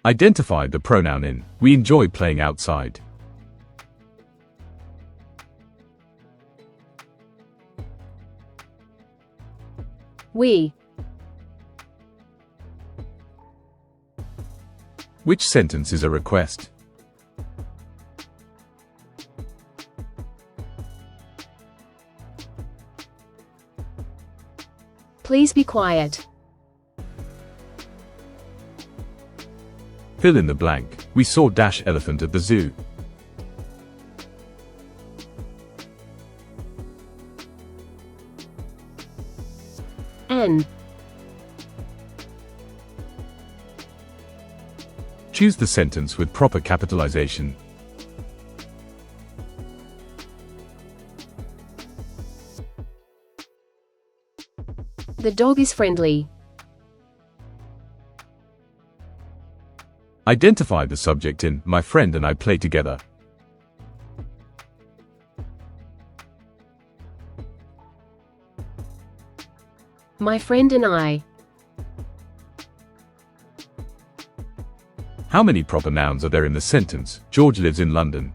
Identify the pronoun in. We enjoy playing outside. We. Which sentence is a request? Please be quiet. Fill in the blank. We saw dash elephant at the zoo. N. Choose the sentence with proper capitalization. The dog is friendly. Identify the subject in. My friend and I play together. My friend and I. How many proper nouns are there in the sentence? George lives in London.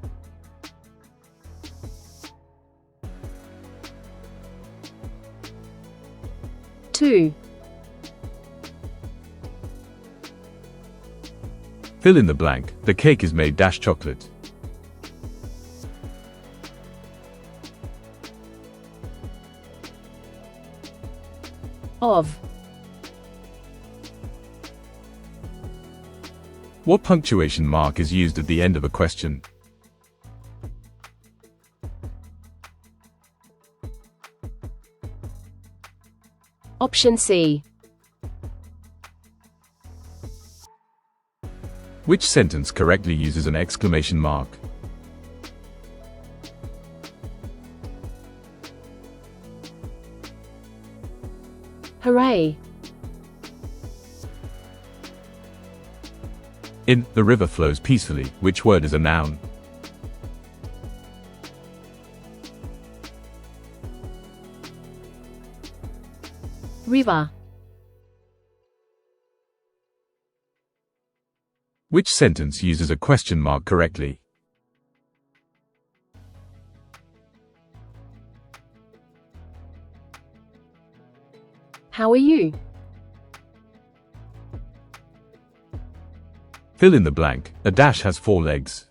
Two. Fill in the blank. The cake is made dash chocolate. Of. What punctuation mark is used at the end of a question? Option C. Which sentence correctly uses an exclamation mark? Hooray. In the river flows peacefully, which word is a noun? River. Which sentence uses a question mark correctly? How are you? Fill in the blank. A dash has 4 legs.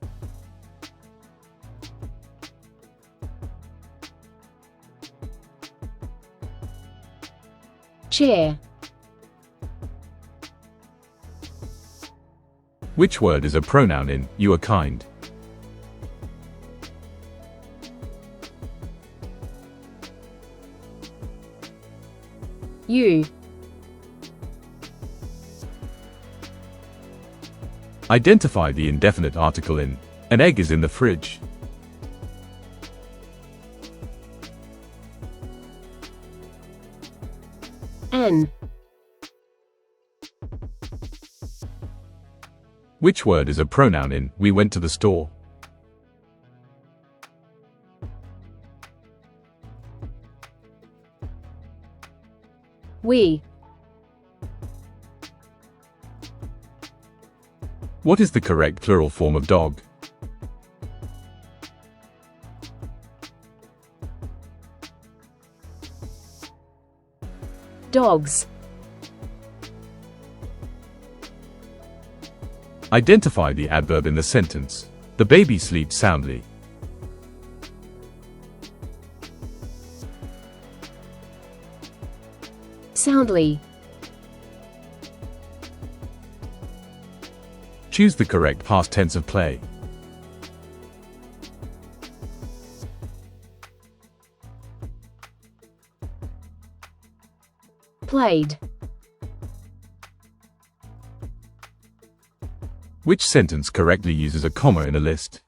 Chair. Which word is a pronoun in you are kind? You. Identify the indefinite article in. An egg is in the fridge. An. Which word is a pronoun in we went to the store? We. What is the correct plural form of dog? Dogs. Identify the adverb in the sentence. The baby sleeps soundly. Soundly. Choose the correct past tense of play. Played. Which sentence correctly uses a comma in a list?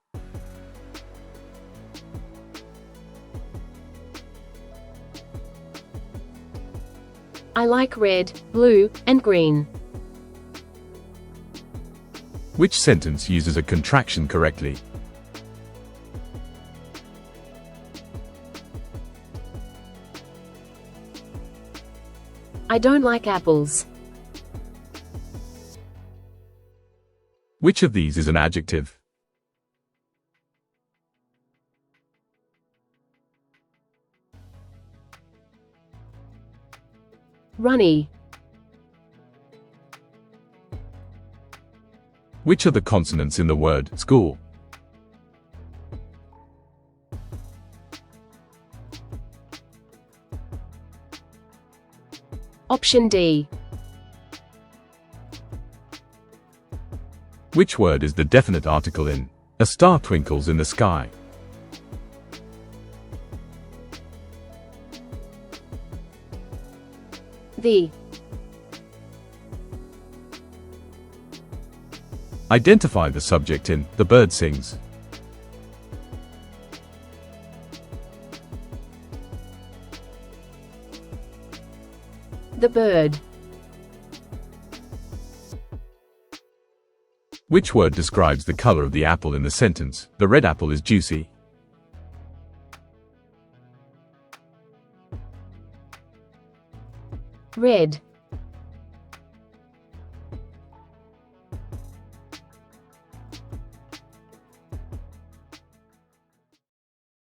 I like red, blue, and green. Which sentence uses a contraction correctly? I don't like apples. Which of these is an adjective? Runny. Which are the consonants in the word school? Option D. Which word is the definite article in a star twinkles in the sky? The. Identify the subject in the bird sings. The bird. Which word describes the color of the apple in the sentence, the red apple is juicy? Red.